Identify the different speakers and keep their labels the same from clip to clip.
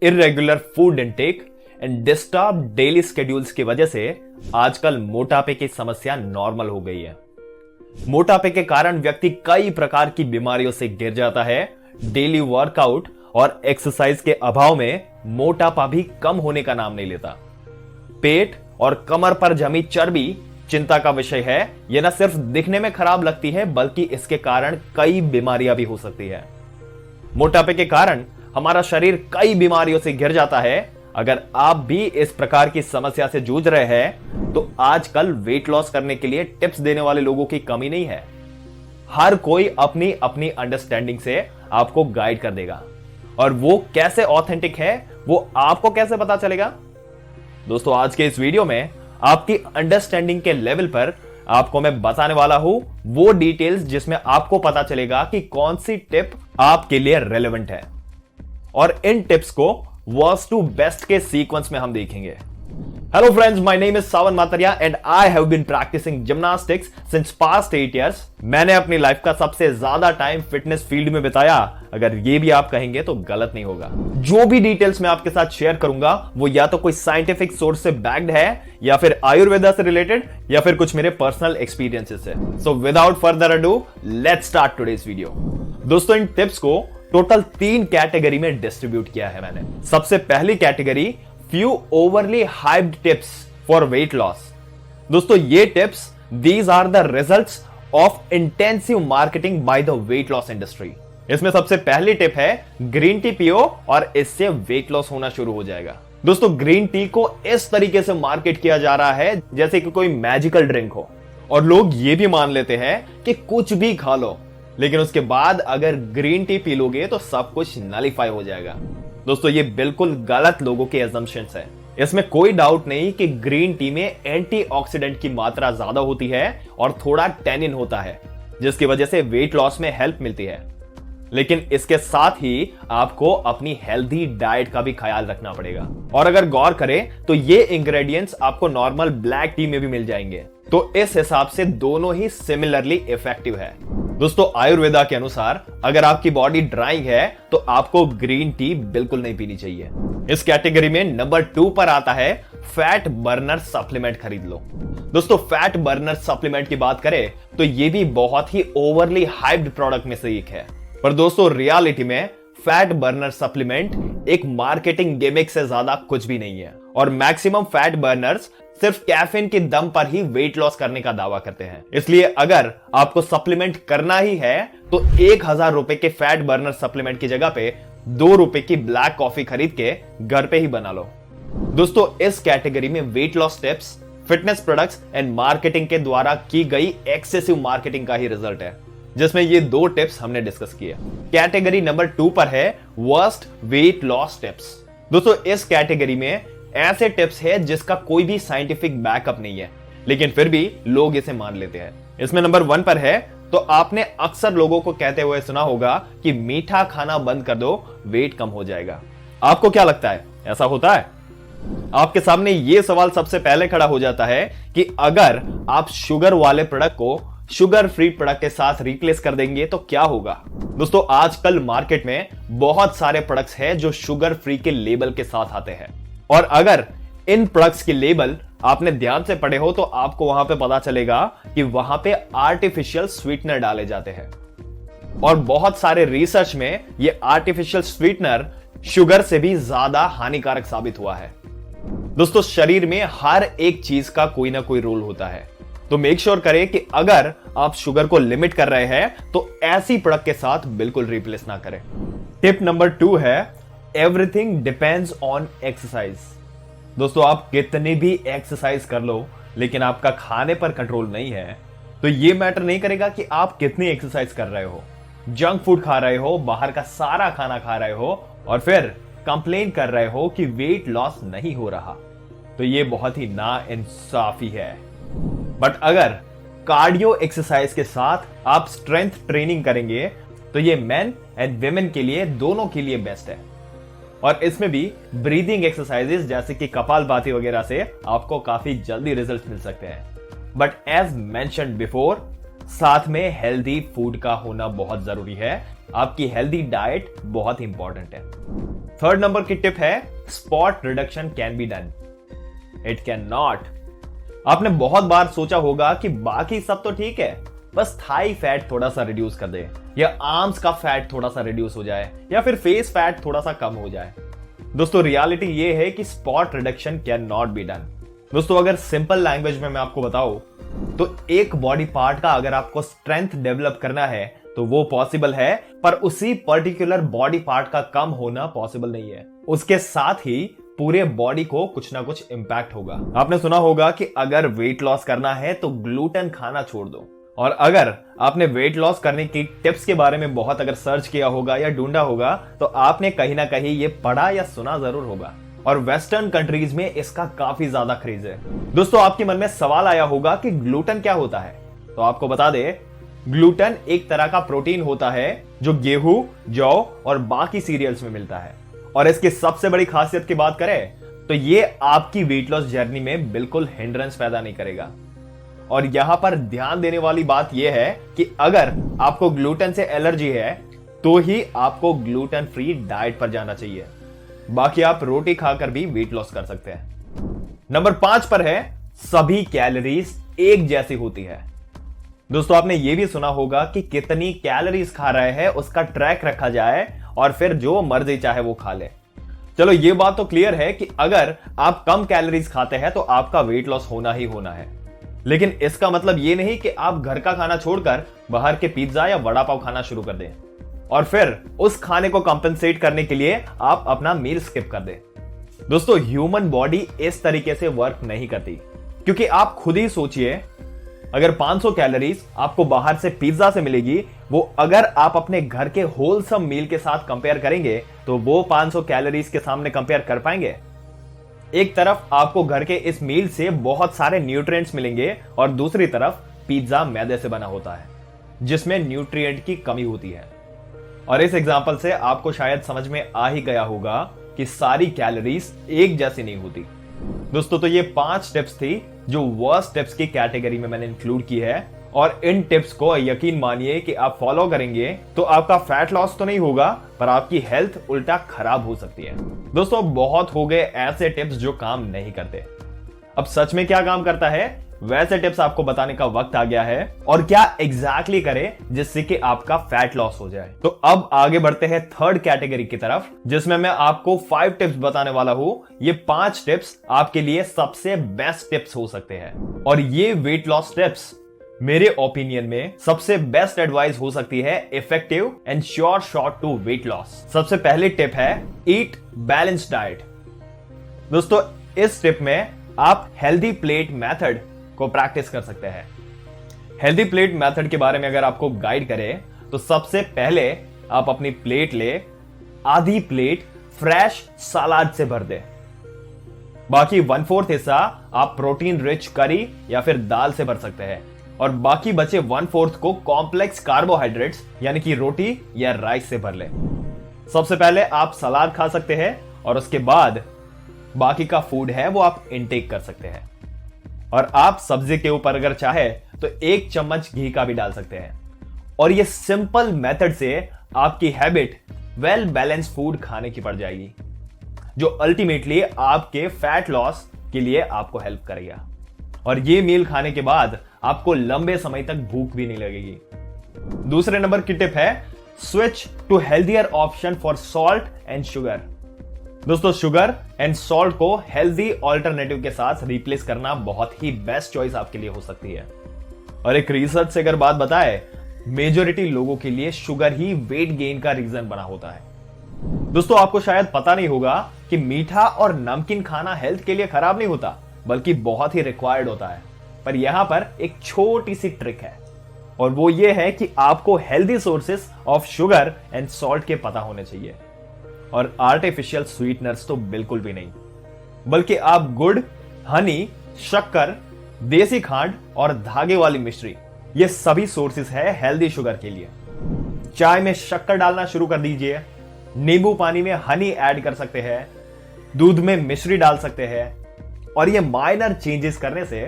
Speaker 1: Irregular food intake and disturb daily schedules की वजह से आजकल मोटापे की समस्या नॉर्मल हो गई है। मोटापे के कारण व्यक्ति कई प्रकार की बीमारियों से घिर जाता है। डेली वर्कआउट और एक्सरसाइज के अभाव में मोटापा भी कम होने का नाम नहीं लेता। पेट और कमर पर जमी चर्बी चिंता का विषय है। यह न सिर्फ दिखने में खराब लगती है बल्कि इसके कारण कई बीमारियां भी हो सकती है। मोटापे के कारण हमारा शरीर कई बीमारियों से घिर जाता है। अगर आप भी इस प्रकार की समस्या से जूझ रहे हैं तो आजकल वेट लॉस करने के लिए टिप्स देने वाले लोगों की कमी नहीं है। हर कोई अपनी अपनी अंडरस्टैंडिंग से आपको गाइड कर देगा और वो कैसे ऑथेंटिक है वो आपको कैसे पता चलेगा। दोस्तों, आज के इस वीडियो में आपकी अंडरस्टैंडिंग के लेवल पर आपको मैं बताने वाला हूं वो डिटेल्स जिसमें आपको पता चलेगा कि कौन सी टिप आपके लिए रेलेवेंट है। और इन टिप्स को वर्स्ट टू बेस्ट के सीक्वेंस में हम देखेंगे। Hello friends, my name is Sawan Matariya and I have been practicing gymnastics since past 8 years. मैंने अपनी लाइफ का सबसे ज्यादा टाइम फिटनेस फील्ड में बिताया। अगर ये भी आप कहेंगे तो गलत नहीं होगा। जो भी डिटेल्स मैं आपके साथ शेयर करूंगा वो या तो कोई साइंटिफिक सोर्स से बैक्ड है या फिर आयुर्वेदा से रिलेटेड या फिर कुछ मेरे पर्सनल एक्सपीरियंसेस से। So without further ado let's start today's video. दोस्तों, इन टिप्स को टोटल 3 कैटेगरी में डिस्ट्रीब्यूट किया है मैंने। सबसे पहली category, few overly hyped tips for weight loss. दोस्तों, ये tips these are the results of intensive marketing by the weight loss industry. इसमें सबसे पहली टिप है ग्रीन टी पियो और इससे वेट लॉस होना शुरू हो जाएगा। दोस्तों, ग्रीन टी को इस तरीके से मार्केट किया जा रहा है जैसे कि कोई मैजिकल ड्रिंक हो और लोग ये भी मान लेते हैं कि कुछ भी खा लो, लेकिन उसके बाद अगर ग्रीन टी पी लोगे तो सब कुछ नलीफाई हो जाएगा। दोस्तों, ये बिल्कुल गलत लोगों के असम्पशंस है। इसमें कोई डाउट नहीं कि ग्रीन टी में एंटीऑक्सीडेंट की मात्रा ज्यादा होती है और थोड़ा टैनिन होता है जिसकी वजह से वेट लॉस में हेल्प मिलती है। लेकिन इसके साथ ही आपको अपनी हेल्दी डाइट का भी ख्याल रखना पड़ेगा। और अगर गौर करें तो ये इंग्रेडिएंट्स आपको नॉर्मल ब्लैक टी में भी मिल जाएंगे, तो इस हिसाब से दोनों ही सिमिलरली इफेक्टिव है। दोस्तों, आयुर्वेदा के अनुसार अगर आपकी बॉडी ड्राइंग है तो आपको ग्रीन टी बिल्कुल नहीं पीनी चाहिए। इस कैटेगरी में नंबर 2 पर आता है फैट बर्नर सप्लीमेंट खरीद लो। दोस्तों, फैट बर्नर सप्लीमेंट की बात करें तो ये भी बहुत ही ओवरली हाइप्ड प्रोडक्ट में से एक है। पर दोस्तों, रियलिटी में फैट बर्नर सप्लीमेंट एक मार्केटिंग गिमिक से ज्यादा कुछ भी नहीं है और मैक्सिमम फैट बर्नर्स सिर्फ कैफीन के दम पर ही वेट लॉस करने का दावा करते हैं। इसलिए अगर आपको सप्लीमेंट करना ही है तो 1000 रुपए के फैट बर्नर सप्लीमेंट की जगह पे 2 रुपए की ब्लैक कॉफी खरीद के घर पे ही बना लो। दोस्तों, इस कैटेगरी में wait loss tips fitness products and marketing के द्वारा की गई एक्सेसिव मार्केटिंग का ही रिजल्ट है, जिसमें ये 2 टिप्स हमने डिस्कस किए। कैटेगरी नंबर 2 पर है वर्स्ट वेट लॉस टिप्स। दोस्तों, इस कैटेगरी में ऐसे टिप्स है जिसका कोई भी साइंटिफिक बैकअप नहीं है, लेकिन फिर भी लोग इसे मान लेते हैं। इसमें नंबर 1 पर है तो आपने अक्सर लोगों को कहते हुए सुना होगा कि मीठा खाना बंद कर दो, वेट कम हो जाएगा। आपको क्या लगता है, ऐसा होता है? आपके सामने यह सवाल सबसे पहले खड़ा हो जाता है कि अगर आप शुगर वाले प्रोडक्ट को शुगर फ्री प्रोडक्ट के साथ रिप्लेस कर देंगे तो क्या होगा। दोस्तों, आजकल मार्केट में बहुत सारे प्रोडक्ट्स हैं जो शुगर फ्री के लेबल के साथ आते हैं और अगर इन प्रोडक्ट्स के लेबल आपने ध्यान से पढ़े हो तो आपको वहां पे पता चलेगा कि वहां पे आर्टिफिशियल स्वीटनर डाले जाते हैं और बहुत सारे रिसर्च में ये आर्टिफिशियल स्वीटनर शुगर से भी ज्यादा हानिकारक साबित हुआ है। दोस्तों, शरीर में हर एक चीज का कोई ना कोई रोल होता है, तो मेक श्योर करें कि अगर आप शुगर को लिमिट कर रहे हैं तो ऐसी प्रोडक्ट के साथ बिल्कुल रिप्लेस ना करें। टिप नंबर 2 है एवरीथिंग डिपेंड्स ऑन एक्सरसाइज। दोस्तों, आप कितनी भी एक्सरसाइज कर लो लेकिन आपका खाने पर कंट्रोल नहीं है तो यह मैटर नहीं करेगा कि आप कितनी एक्सरसाइज कर रहे हो। जंक फूड खा रहे हो, बाहर का सारा खाना खा रहे हो और फिर कंप्लेन कर रहे हो कि वेट लॉस नहीं हो रहा, तो यह बहुत ही नाइंसाफी है। बट अगर कार्डियो एक्सरसाइज के साथ आप स्ट्रेंथ ट्रेनिंग करेंगे तो ये मेन एंड विमेन के लिए दोनों के लिए बेस्ट है और इसमें भी ब्रीदिंग एक्सरसाइजेस जैसे कि कपालभाति वगैरह से आपको काफी जल्दी रिजल्ट मिल सकते हैं। बट एज मेंशन्ड बिफोर, साथ में हेल्दी फूड का होना बहुत जरूरी है। आपकी हेल्दी डाइट बहुत इंपॉर्टेंट है। थर्ड नंबर की टिप है spot reduction can be done, it can not. आपने बहुत बार सोचा होगा कि बाकी सब तो ठीक है, बस थाई फैट थोड़ा सा रिड्यूस कर दे, या आर्म्स का फैट थोड़ा सा रिड्यूस हो जाए, या फिर फेस फैट थोड़ा सा कम हो जाए। दोस्तों रियलिटी ये है कि spot reduction can not be done. दोस्तों अगर सिंपल लैंग्वेज में मैं आपको बताऊं तो एक बॉडी पार्ट का अगर आपको स्ट्रेंथ डेवलप करना है तो वो पॉसिबल है, पर उसी पर्टिकुलर बॉडी पार्ट का कम होना पॉसिबल नहीं है। उसके साथ ही पूरे बॉडी को कुछ ना कुछ इंपैक्ट होगा। आपने सुना होगा कि अगर वेट लॉस करना है तो ग्लूटेन खाना छोड़ दो। और अगर आपने वेट लॉस करने की टिप्स के बारे में बहुत अगर सर्च किया होगा या ढूंढा होगा तो आपने कहीं ना कहीं ये पढ़ा या सुना जरूर होगा। और वेस्टर्न कंट्रीज में इसका काफी ज्यादा क्रेज है। दोस्तों आपके मन में सवाल आया होगा कि ग्लूटेन क्या होता है, तो आपको बता दे, ग्लूटेन एक तरह का प्रोटीन होता है जो गेहूं, जौ और बाकी सीरियल्स में मिलता है। और इसकी सबसे बड़ी खासियत की बात करें तो ये आपकी वेट लॉस जर्नी में बिल्कुल हिंड्रेंस पैदा नहीं करेगा। और यहां पर ध्यान देने वाली बात यह है कि अगर आपको ग्लूटेन से एलर्जी है तो ही आपको ग्लूटेन फ्री डाइट पर जाना चाहिए, बाकी आप रोटी खाकर भी वेट लॉस कर सकते हैं। नंबर 5 पर है सभी कैलोरीज एक जैसी होती है। दोस्तों आपने ये भी सुना होगा कि कितनी कैलोरीज खा रहे हैं उसका ट्रैक रखा जाए और फिर जो मर्जी चाहे वो खा ले। चलो ये बात तो क्लियर है कि अगर आप कम कैलोरीज खाते हैं तो आपका वेट लॉस होना ही होना है, लेकिन इसका मतलब ये नहीं कि आप घर का खाना छोड़कर बाहर के पिज्जा या वड़ा पाव खाना शुरू कर दें और फिर उस खाने को कंपेंसेट करने के लिए आप अपना मील स्किप कर दें। दोस्तों ह्यूमन बॉडी इस तरीके से वर्क नहीं करती, क्योंकि आप खुद ही सोचिए, अगर 500 कैलोरीज आपको बाहर से पिज्जा से मिलेगी, वो अगर आप अपने घर के होलसम मील के साथ कंपेयर करेंगे तो वो 500 कैलोरीज के सामने कंपेयर कर पाएंगे? एक तरफ आपको घर के इस मील से बहुत सारे न्यूट्रिएंट्स मिलेंगे और दूसरी तरफ पिज्जा मैदे से बना होता है जिसमें न्यूट्रिएंट की कमी होती है। और इस एग्जांपल से आपको शायद समझ में आ ही गया होगा कि सारी कैलोरीज एक जैसी नहीं होती। दोस्तों तो ये 5 टिप्स थी जो वर्स्ट टिप्स की कैटेगरी में मैंने इंक्लूड की है, और इन टिप्स को यकीन मानिए कि आप फॉलो करेंगे तो आपका फैट लॉस तो नहीं होगा, पर आपकी हेल्थ उल्टा खराब हो सकती है। दोस्तों बहुत हो गए ऐसे टिप्स जो काम नहीं करते। अब सच में क्या काम करता है, वैसे टिप्स आपको बताने का वक्त आ गया है, और क्या एग्जैक्टली करें जिससे कि आपका फैट लॉस हो जाए। तो अब आगे बढ़ते हैं थर्ड कैटेगरी की तरफ, जिसमें मैं आपको 5 टिप्स बताने वाला हूं। ये 5 टिप्स आपके लिए सबसे बेस्ट टिप्स हो सकते हैं, और ये वेट लॉस टिप्स मेरे ओपिनियन में सबसे बेस्ट एडवाइस हो सकती है effective and sure shot to weight loss. सबसे पहली टिप है ईट बैलेंस्ड डाइट। दोस्तों इस टिप में आप हेल्दी प्लेट मेथड को प्रैक्टिस कर सकते हैं। हेल्दी प्लेट मेथड के बारे में अगर आपको गाइड करें तो सबसे पहले आप अपनी प्लेट ले, आधी प्लेट फ्रेश सलाद से भर दे, बाकी 1/4 हिस्सा आप प्रोटीन रिच करी या फिर दाल से भर सकते हैं, और बाकी बचे 1/4 को कॉम्प्लेक्स कार्बोहाइड्रेट्स यानी कि रोटी या राइस से भर ले। सबसे पहले आप सलाद खा सकते हैं और उसके बाद बाकी का फूड है वो आप इनटेक कर सकते हैं। और आप सब्जी के ऊपर अगर चाहे तो 1 चम्मच घी का भी डाल सकते हैं। और ये सिंपल मेथड से आपकी हैबिट वेल बैलेंस फूड खाने की पड़ जाएगी, जो अल्टीमेटली आपके फैट लॉस के लिए आपको हेल्प करेगा। और ये मील खाने के बाद आपको लंबे समय तक भूख भी नहीं लगेगी। दूसरे नंबर की टिप है switch to healthier option for salt and sugar. दोस्तों शुगर एंड सॉल्ट को हेल्दी ऑल्टरनेटिव के साथ रिप्लेस करना बहुत ही बेस्ट चॉइस आपके लिए हो सकती है। और एक रिसर्च से अगर बात बताए, मेजॉरिटी लोगों के लिए शुगर ही वेट गेन का रीजन बना होता है। दोस्तों आपको शायद पता नहीं होगा कि मीठा और नमकीन खाना हेल्थ के लिए खराब नहीं होता, बल्कि बहुत ही रिक्वायर्ड होता है। पर यहां पर एक छोटी सी ट्रिक है, और वो ये है कि आपको healthy sources of sugar and salt के पता होने चाहिए। और आर्टिफिशियल स्वीटनर्स तो बिल्कुल भी नहीं, बल्कि आप गुड़, हनी, शक्कर, देसी खांड और धागे वाली मिश्री, ये सभी सोर्सेस है हेल्दी शुगर के लिए। चाय में शक्कर डालना शुरू कर दीजिए, नींबू पानी में हनी ऐड कर सकते हैं, दूध में मिश्री डाल सकते हैं, और ये माइनर चेंजेस करने से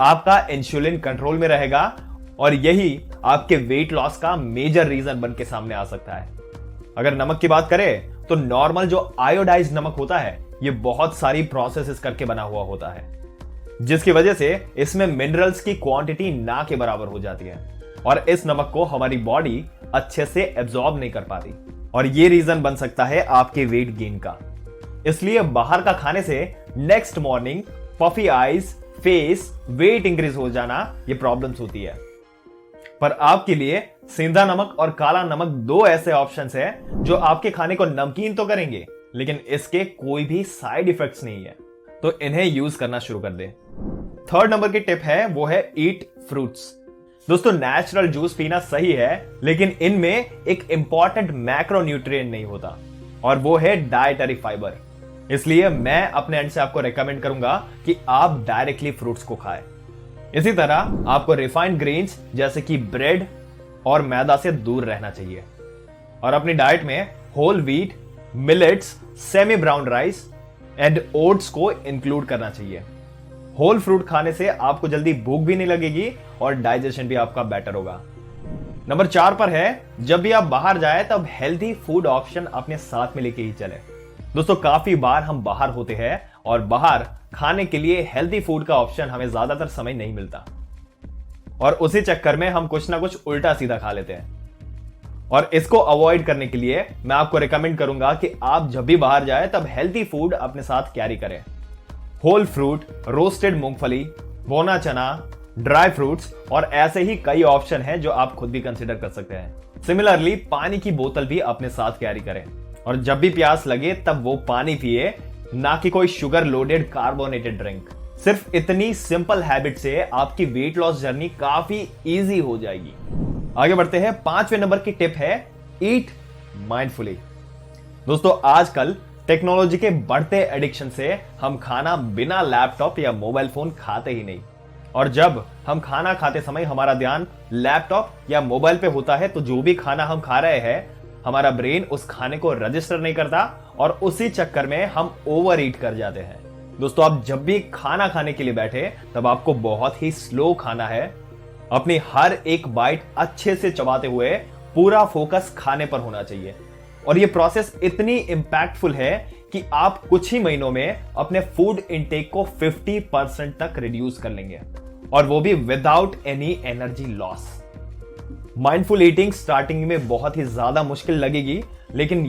Speaker 1: आपका इंसुलिन कंट्रोल में रहेगा, और यही आपके वेट लॉस का मेजर रीजन बन के सामने आ सकता है। अगर नमक की बात करें तो नॉर्मल जो आयोडाइज्ड नमक होता है ये बहुत सारी प्रोसेसेस करके बना हुआ होता है, जिसकी वजह से इसमें मिनरल्स की क्वांटिटी ना के बराबर हो जाती है और इस नमक को हमारी बॉडी अच्छे से एब्जॉर्ब नहीं कर पाती और ये रीजन बन सकता है आपके वेट गेन का। इसलिए बाहर का खाने से next morning puffy eyes, face, weight increase हो जाना ये प्रॉब्लम्स होती है। पर आपके लिए सेंधा नमक और काला नमक दो ऐसे ऑप्शंस हैं जो आपके खाने को नमकीन तो करेंगे लेकिन इसके कोई भी साइड इफेक्ट्स नहीं है, तो इन्हें यूज करना शुरू कर दें। थर्ड नंबर की टिप है वो है ईट फ्रूट्स। दोस्तों नेचुरल जूस पीना सही है लेकिन इनमें एक इंपॉर्टेंट मैक्रोन्यूट्रिएंट नहीं होता और वो है डाइटरी फाइबर। इसलिए मैं अपने एंड से आपको रेकमेंड करूंगा कि आप डायरेक्टली फ्रूट्स को खाएं। इसी तरह आपको रिफाइंड ग्रेन्स जैसे कि ब्रेड और मैदा से दूर रहना चाहिए और अपनी डाइट में whole wheat, millets, semi brown rice and oats को इंक्लूड करना चाहिए। होल फ्रूट खाने से आपको जल्दी भूख भी नहीं लगेगी और डाइजेशन भी आपका बेटर होगा। नंबर 4 पर है, जब भी आप बाहर जाए तब हेल्दी फूड ऑप्शन अपने साथ में लेके ही चले। दोस्तों काफी बार हम बाहर होते हैं और बाहर खाने के लिए हेल्दी फूड का ऑप्शन हमें ज्यादातर समय नहीं मिलता और उसी चक्कर में हम कुछ ना कुछ उल्टा सीधा खा लेते हैं और इसको अवॉइड करने के लिए मैं आपको रिकमेंड करूंगा कि आप जब भी बाहर जाए तब हेल्दी फूड अपने साथ कैरी करें। होल फ्रूट, रोस्टेड मूंगफली, भुना चना, ड्राई फ्रूट्स और ऐसे ही कई ऑप्शन हैं जो आप खुद भी कंसिडर कर सकते हैं। सिमिलरली पानी की बोतल भी अपने साथ कैरी करें और जब भी प्यास लगे तब वो पानी पिए, ना कि कोई शुगर लोडेड कार्बोनेटेड ड्रिंक। सिर्फ इतनी सिंपल हैबिट से आपकी वेट लॉस जर्नी काफी इजी हो जाएगी। आगे बढ़ते हैं। 5वें नंबर की टिप है ईट माइंडफुली। दोस्तों आजकल टेक्नोलॉजी के बढ़ते एडिक्शन से हम खाना बिना लैपटॉप या मोबाइल फोन खाते ही नहीं और जब हम खाना खाते समय हमारा ध्यान लैपटॉप या मोबाइल पे होता है तो जो भी खाना हम खा रहे हैं हमारा ब्रेन उस खाने को रजिस्टर नहीं करता और उसी चक्कर में हम ओवर ईट कर जाते हैं। दोस्तों आप जब भी खाना खाने के लिए बैठे तब आपको बहुत ही स्लो खाना है। अपनी हर एक बाइट अच्छे से चबाते हुए पूरा फोकस खाने पर होना चाहिए और यह प्रोसेस इतनी इंपैक्टफुल है कि आप कुछ ही महीनों में अपने फूड इनटेक को 50% तक रिड्यूस कर लेंगे और वो भी without any energy loss. Mindful eating starting में बहुत ही ज्यादा मुश्किल लगेगी लेकिन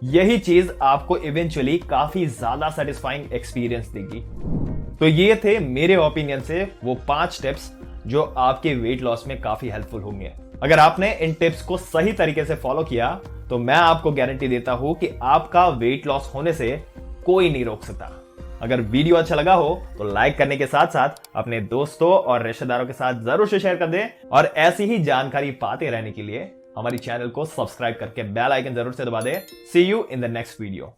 Speaker 1: यही चीज आपको इवेंचुअली काफी ज्यादा सेटिस्फाइंग एक्सपीरियंस देगी। तो ये थे मेरे ओपिनियन से वो 5 टिप्स जो आपके वेट लॉस में काफी हेल्पफुल होंगे। अगर आपने इन टिप्स को सही तरीके से फॉलो किया तो मैं आपको गारंटी देता हूं कि आपका वेट लॉस होने से कोई नहीं रोक सकता। अगर वीडियो अच्छा लगा हो तो लाइक करने के साथ साथ अपने दोस्तों और रिश्तेदारों के साथ जरूर से शेयर कर दें और ऐसी ही जानकारी पाते रहने के लिए हमारी चैनल को सब्सक्राइब करके बेल आइकन जरूर से दबा दें। See you in the next video.